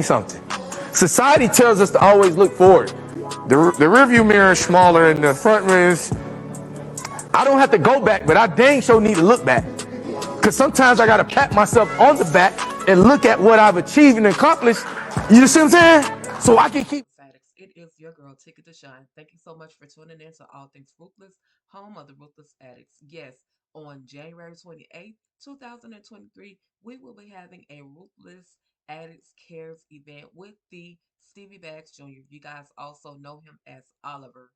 Something. Society tells us to always look forward. The rearview mirror is smaller and the front mirror is. I don't have to go back, but I dang sure need to look back. Because sometimes I got to pat myself on the back and look at what I've achieved and accomplished. You see what I'm saying? So I can keep. Addicts. It is your girl, TicahDishawn. Thank you so much for tuning in to All Things Ruthless, home of the Ruthless Addicts. Yes, on January 28th, 2023, we will be having a Ruthless Addicts Cares event with the Stevie Bags Jr. You guys also know him as Oliver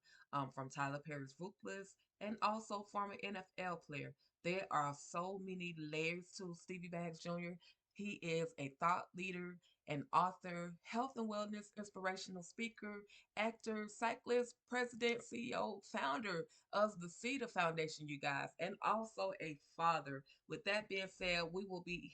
from Tyler Perry's Ruthless and also former NFL player. There are so many layers to Stevie Bags Jr. He is a thought leader, an author, health and wellness inspirational speaker, actor, cyclist, president, CEO, founder of the Cedar Foundation, you guys, and also a father. With that being said,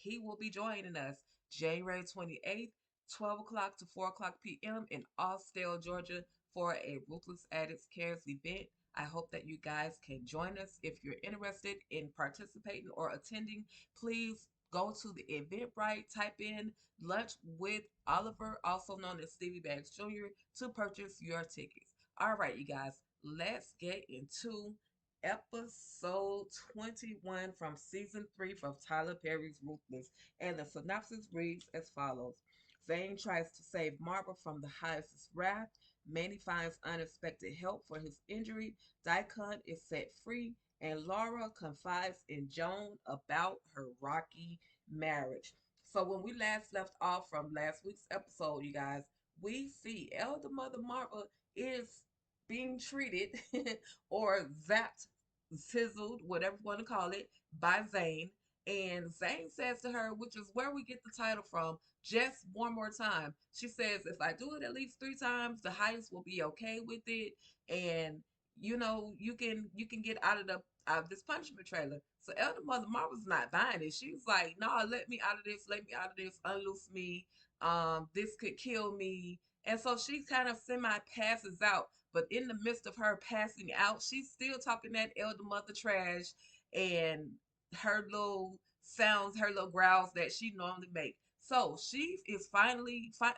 he will be joining us January 28th, 12 o'clock to 4 o'clock p.m. in Austell, Georgia for a Ruthless Addicts Cares event. I hope that you guys can join us. If you're interested in participating or attending, please go to the Eventbrite, type in Lunch with Oliver, also known as Stevie Bags Jr., to purchase your tickets. All right, you guys, let's get into episode 21 from season 3 from Tyler Perry's Ruthless. And the synopsis reads as follows: Zane tries to save Marva from the highest wrath. Manny finds unexpected help for his injury. Dikahn is set free. And Laura confides in Joan about her rocky marriage. So when we last left off from last week's episode, you guys, we see Elder Mother Marva is being treated or zapped, sizzled, whatever you want to call it, by Zane. And Zane says to her, which is where we get the title from, just one more time. She says, if I do it at least 3 times, the highest will be okay with it. And you can get out of this punishment trailer. So Elder Mother Marva's not buying it. She was like, no, let me out of this, let me out of this, unloose me. This could kill me. And so she kind of semi passes out. But in the midst of her passing out, she's still talking that Elder Mother trash and her little sounds, her little growls that she normally makes. So she is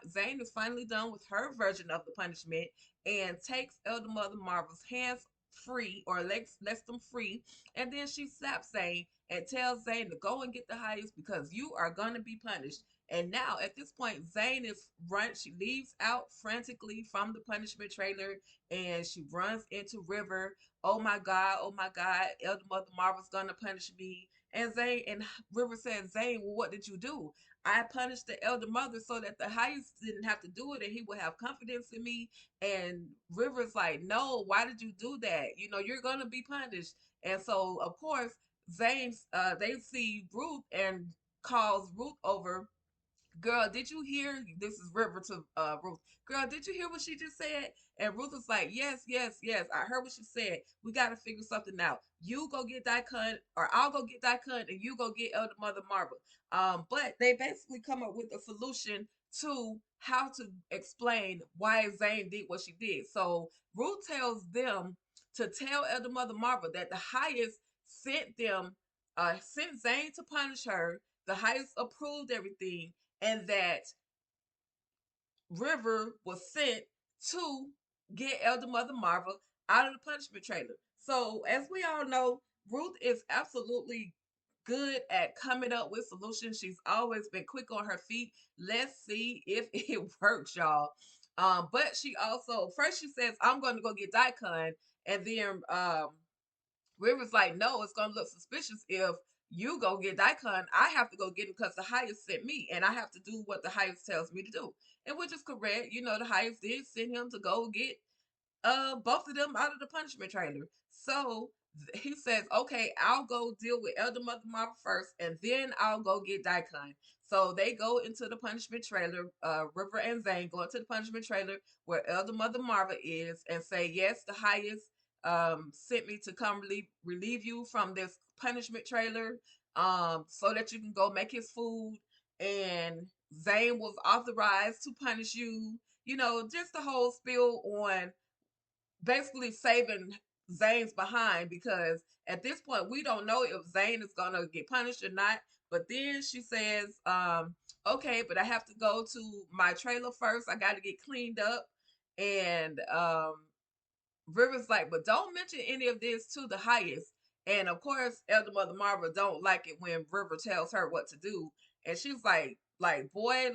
Zane is finally done with her version of the punishment and takes Elder Mother Marvel's hands free or lets them free. And then she slaps Zane and tells Zane to go and get the highest because you are going to be punished. And now at this point, Zane is run. She leaves out frantically from the punishment trailer and she runs into River. Oh my God, Elder Mother Marvel's gonna punish me. And River says, Zane, well, what did you do? I punished the elder mother so that the highest didn't have to do it and he would have confidence in me. And River's like, no, why did you do that? You're gonna be punished. And so of course, they see Ruth and calls Ruth over. Girl, did you hear? This is River to Ruth. Girl, did you hear what she just said? And Ruth was like, yes, yes, yes. I heard what she said. We got to figure something out. You go get Dikahn, or I'll go get Dikahn, and you go get Elder Mother Marva. But they basically come up with a solution to how to explain why Zane did what she did. So Ruth tells them to tell Elder Mother Marva that the highest sent Zane to punish her. The highest approved everything, and that River was sent to get Elder Mother Marva out of the punishment trailer. So, as we all know, Ruth is absolutely good at coming up with solutions. She's always been quick on her feet. Let's see if it works, y'all. But she also first she says, "I'm going to go get Dikahn," and then River's like, no, it's gonna look suspicious if you go get Dikahn. I have to go get him because the highest sent me, and I have to do what the highest tells me to do. And which is correct. The highest did send him to go get both of them out of the punishment trailer. So he says, okay, I'll go deal with Elder Mother Marva first, and then I'll go get Dikahn. So they go into the punishment trailer. River and Zane go into the punishment trailer where Elder Mother Marva is, and say, yes, the highest sent me to come relieve you from this punishment trailer, so that you can go make his food. And Zane was authorized to punish you. Just the whole spiel on basically saving Zane's behind, because at this point we don't know if Zane is gonna get punished or not. But then she says, okay, but I have to go to my trailer first. I got to get cleaned up. And River's like, but don't mention any of this to the highest. And of course, Elder Mother Marva don't like it when River tells her what to do. And she's like, boy,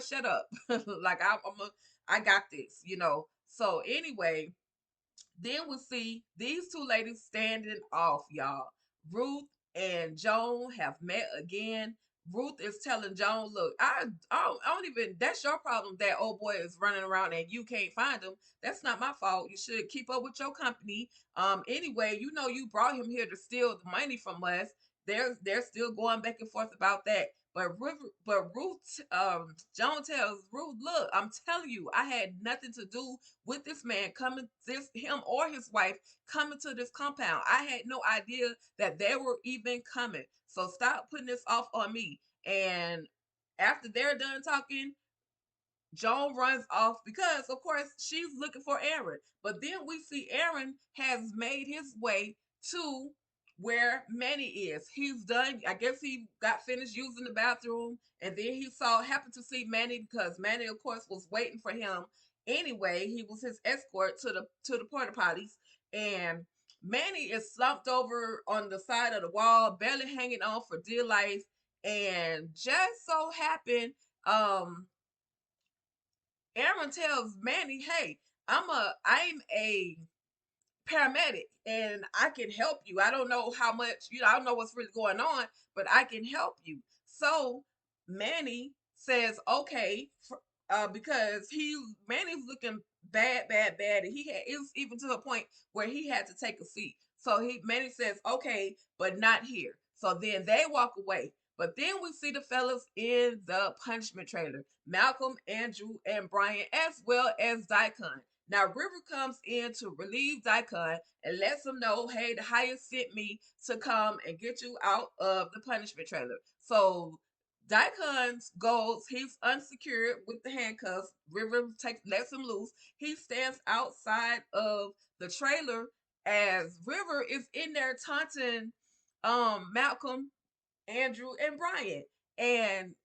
shut up. Like I got this, you know. So anyway, then we see these two ladies standing off, y'all. Ruth and Joan have met again. Ruth is telling Joan, look, I don't even, that's your problem that old boy is running around and you can't find him. That's not my fault. You should keep up with your company. Anyway, you know you brought him here to steal the money from us. They're still going back and forth about that. But Ruth, Joan tells Ruth, look, I'm telling you, I had nothing to do with this man coming, him or his wife coming to this compound. I had no idea that they were even coming. So stop putting this off on me. And after they're done talking, Joan runs off because, of course, she's looking for Aaron. But then we see Aaron has made his way to where Manny is. He's done, I guess he got finished using the bathroom, and then he happened to see Manny because Manny, of course, was waiting for him. Anyway, he was his escort to the porta potties, and Manny is slumped over on the side of the wall, barely hanging on for dear life, and just so happened, Aaron tells Manny, "Hey, I'm a paramedic and I can help you. I don't know how much, I don't know what's really going on, but I can help you." So Manny says, "Okay," because Manny's looking bad, bad, bad, and it was even to a point where he had to take a seat. So Manny says, "Okay, but not here." So then they walk away. But then we see the fellas in the punishment trailer: Malcolm, Andrew, and Brian, as well as Dikahn. Now River comes in to relieve Dikahn and lets him know, hey, the highest sent me to come and get you out of the punishment trailer. So Dikahn goes, he's unsecured with the handcuffs. River lets him loose. He stands outside of the trailer as River is in there taunting Malcolm, Andrew, and Brian. And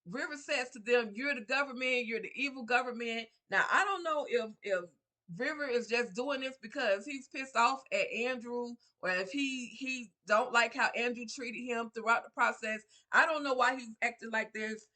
River says to them, "You're the government. You're the evil government." Now I don't know if River is just doing this because he's pissed off at Andrew, or if he don't like how Andrew treated him throughout the process. I don't know why he's acting like this.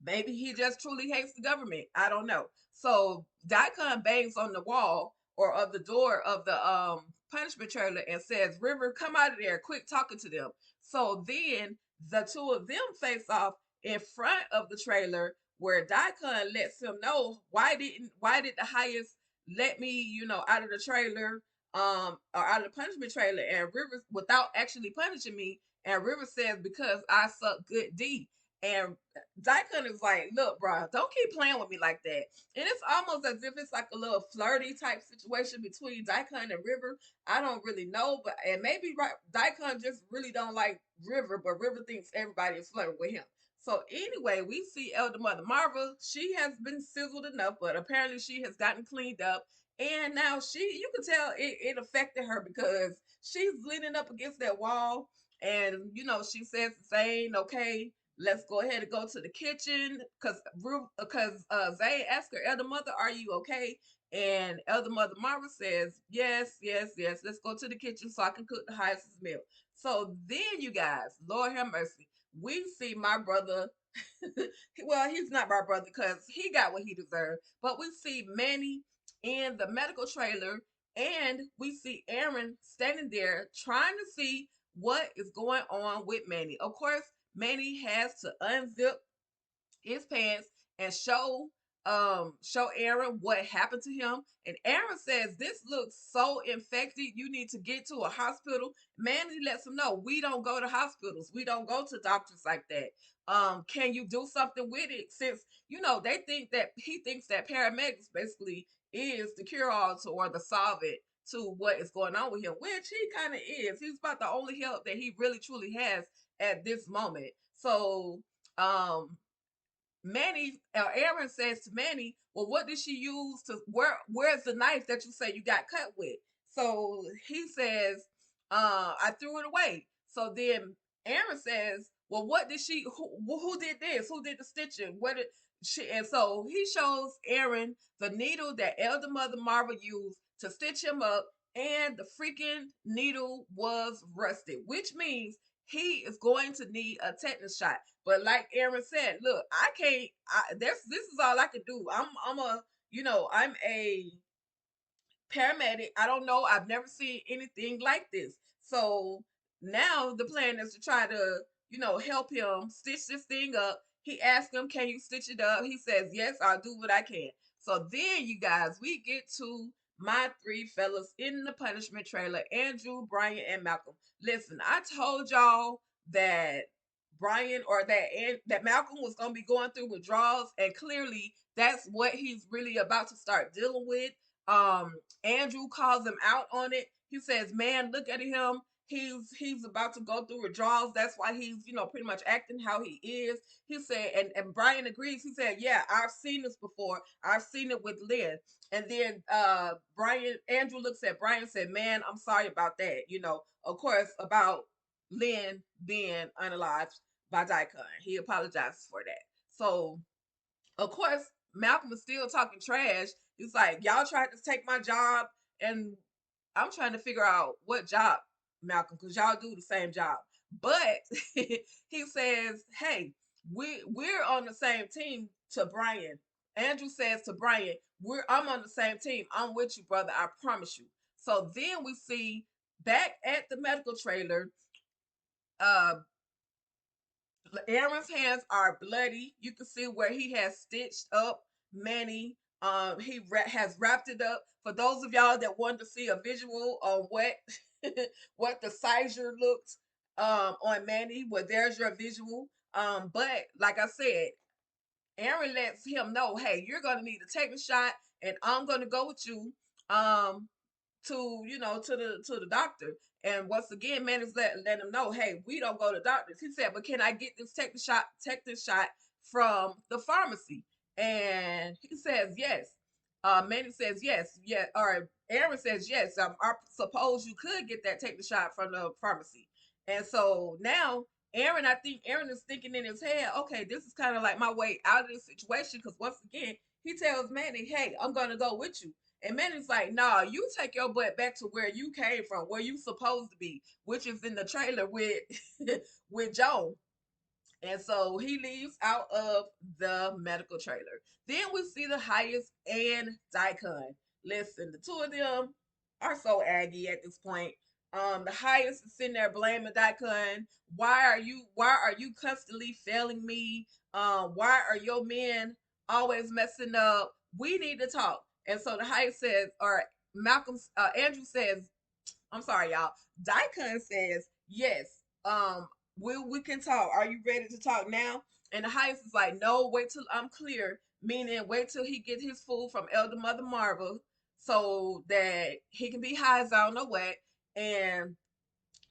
Maybe he just truly hates the government. I don't know. So Dikahn bangs on the wall or of the door of the punishment trailer and says, "River, come out of there, quick talking to them." So then the two of them face off in front of the trailer where Dikahn lets him know, why did the highest let me, out of the trailer, or out of the punishment trailer, and River, without actually punishing me. And River says, "Because I suck good D." And Dikahn is like, "Look, bro, don't keep playing with me like that." And it's almost as if it's like a little flirty type situation between Dikahn and River. I don't really know, but and maybe Dikahn just really don't like River, but River thinks everybody is flirting with him. So anyway, we see Elder Mother Marva. She has been sizzled enough, but apparently she has gotten cleaned up. And now you can tell it affected her because she's leaning up against that wall. And, she says to Zane, "Okay, let's go ahead and go to the kitchen," because Zayn asked her, "Elder Mother, are you okay?" And Elder Mother Marva says, "Yes, yes, yes. Let's go to the kitchen so I can cook the highest meal." So then, you guys, Lord have mercy, we see my brother. Well, he's not my brother because he got what he deserved. But we see Manny in the medical trailer, and we see Aaron standing there trying to see what is going on with Manny. Of course, Manny has to unzip his pants and show Aaron what happened to him. And Aaron says, "This looks so infected. You need to get to a hospital." Manny lets him know, "We don't go to hospitals. We don't go to doctors like that. Can you do something with it?" Since they think that he thinks that paramedics basically is the cure all to, or the solve it to what is going on with him, which he kind of is. He's about the only help that he really truly has at this moment. So Aaron says to Manny, "Well, what did she use to where's the knife that you say you got cut with?" So he says, "I threw it away." So then Aaron says, well, what did she? Who did this? Who did the stitching? What did she? And so he shows Aaron the needle that Elder Mother Marva used to stitch him up, and the freaking needle was rusted, which means he is going to need a tetanus shot. But like Aaron said, look, I can't. This is all I can do. I'm a I'm a paramedic. I don't know. I've never seen anything like this. So now the plan is to try to, help him stitch this thing up. He asked him, "Can you stitch it up?" He says, "Yes, I'll do what I can." So then, you guys, we get to my three fellas in the punishment trailer: Andrew, Brian, and Malcolm. Listen, I told y'all that Brian or that Malcolm was gonna be going through withdrawals, and clearly that's what he's really about to start dealing with. Um, Andrew calls him out on it. He says, "Man, look at him. He's about to go through withdrawals. That's why he's pretty much acting how he is." He said, and Brian agrees. He said, "Yeah, I've seen this before. I've seen it with Lynn." And then Andrew looks at Brian and said, "Man, I'm sorry about that. Of course, about Lynn being unalived by Dikahn. He apologizes for that." So of course, Malcolm is still talking trash. He's like, "Y'all tried to take my job," and I'm trying to figure out what job, Malcolm, because y'all do the same job. But he says, "Hey, we're on the same team." To Brian, Andrew says to Brian, I'm on the same team. I'm with you, brother. I promise you." So then we see back at the medical trailer, uh, Aaron's hands are bloody. You can see where he has stitched up Manny. He has wrapped it up. For those of y'all that want to see a visual on what what the sizure looked on Manny, well, there's your visual. But like I said, Aaron lets him know, "Hey, you're gonna need to take a shot, and I'm gonna go with you." Um, to the doctor. And once again, man is let him know, "Hey, we don't go to doctors." He said, "But can I get this take this shot from the pharmacy?" And he says yes. Manny says yes, yeah, or Aaron says yes. I suppose you could get that take the shot from the pharmacy. And so now I think Aaron is thinking in his head, "Okay, this is kind of like my way out of this situation." Because once again, he tells Manny, "Hey, I'm gonna go with you." And Manny's like, "Nah, you take your butt back to where you came from, where you supposed to be, which is in the trailer with with Joan." And so he leaves out of the medical trailer. Then we see the highest and Dikahn. Listen, the two of them are so aggy at this point. The highest is sitting there blaming Dikahn. Why are you constantly failing me? Why are your men always messing up? We need to talk. And so the highest says, or Andrew says, I'm sorry, y'all. Dikahn says, "Yes, we can talk. Are you ready to talk now?" And the highest is like, "No, wait till I'm clear," meaning wait till he gets his food from Elder Mother Marva so that he can be high as I don't know what. And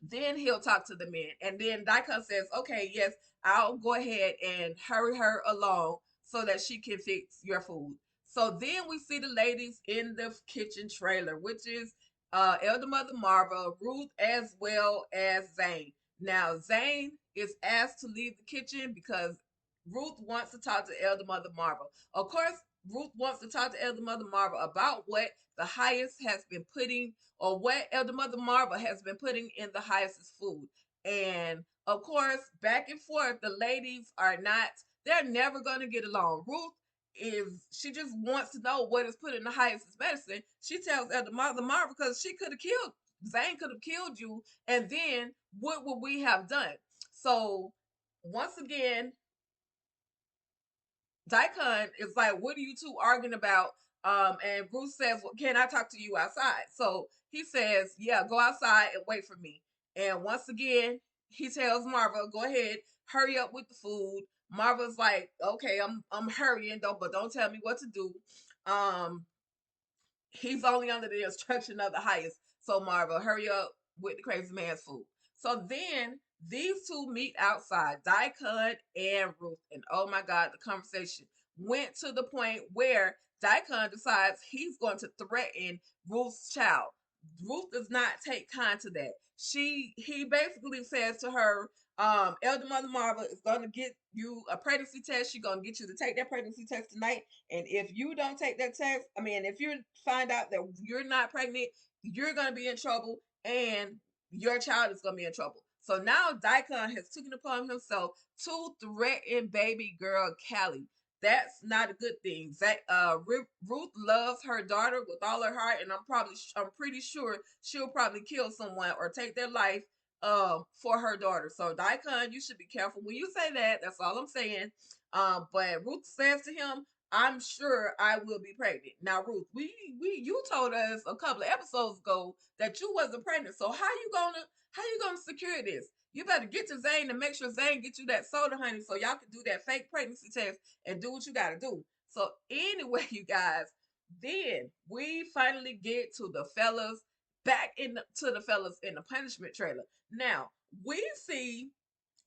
then he'll talk to the men. And then Dikahn says, "Okay, yes, I'll go ahead and hurry her along so that she can fix your food." So then we see the ladies in the kitchen trailer, which is Elder Mother Marva, Ruth, as well as Zane. Now, Zane is asked to leave the kitchen because Ruth wants to talk to Elder Mother Marva. Of course, Ruth wants to talk to Elder Mother Marva about what the highest has been putting, or what Elder Mother Marva has been putting in the highest's food. And of course, back and forth, the ladies are not, they're never going to get along. Ruth she just wants to know what is put in the highest's medicine. She tells Elder Mother Marva, because she could have killed, Zane could have killed you, and then what would we have done? So once again, Dikahn is like, "What are you two arguing about?" And Bruce says, "Well, can I talk to you outside?" So he says, "Yeah, go outside and wait for me." And once again, he tells Marva, "Go ahead, hurry up with the food." Marva's like, "Okay, I'm hurrying, but don't tell me what to do." Um, he's only under the instruction of the highest. So Marva, hurry up with the crazy man's food. So then these two meet outside, Dikahn and Ruth. And oh my God, the conversation went to the point where Dikahn decides he's going to threaten Ruth's child. Ruth does not take kind to that. He basically says to her, Elder Mother Marva is gonna get you a pregnancy test. She's gonna get you to take that pregnancy test tonight. And if you don't take that test, I mean, if you find out that you're not pregnant, you're gonna be in trouble, and your child is gonna be in trouble. So now Dikahn has taken upon himself to threaten baby girl Callie. That's not a good thing. Ruth loves her daughter with all her heart, and I'm pretty sure she'll probably kill someone or take their life for her daughter. So Dikahn, you should be careful when you say that. That's all I'm saying. But Ruth says to him, "I'm sure I will be pregnant." Now, Ruth, you told us a couple of episodes ago that you wasn't pregnant. So how you gonna secure this? You better get to Zane and make sure Zane get you that soda, honey, so y'all can do that fake pregnancy test and do what you gotta do. So anyway, you guys, then we finally get to the fellas to the fellas in the punishment trailer. Now we see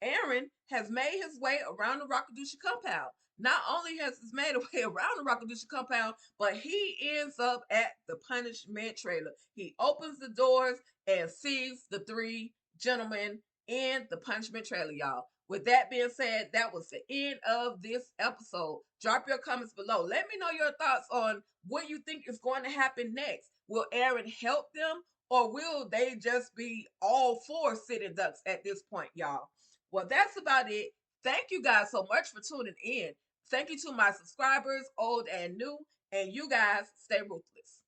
Aaron has made his way around the Rockadusha compound. Not only has he made a way around the Rockadusha compound, but he ends up at the punishment trailer. He opens the doors and sees the three gentlemen in the punishment trailer, y'all. With that being said, that was the end of this episode. Drop your comments below. Let me know your thoughts on what you think is going to happen next. Will Aaron help them, or will they just be all four sitting ducks at this point, y'all? Well, that's about it. Thank you guys so much for tuning in. Thank you to my subscribers, old and new, and you guys stay ruthless.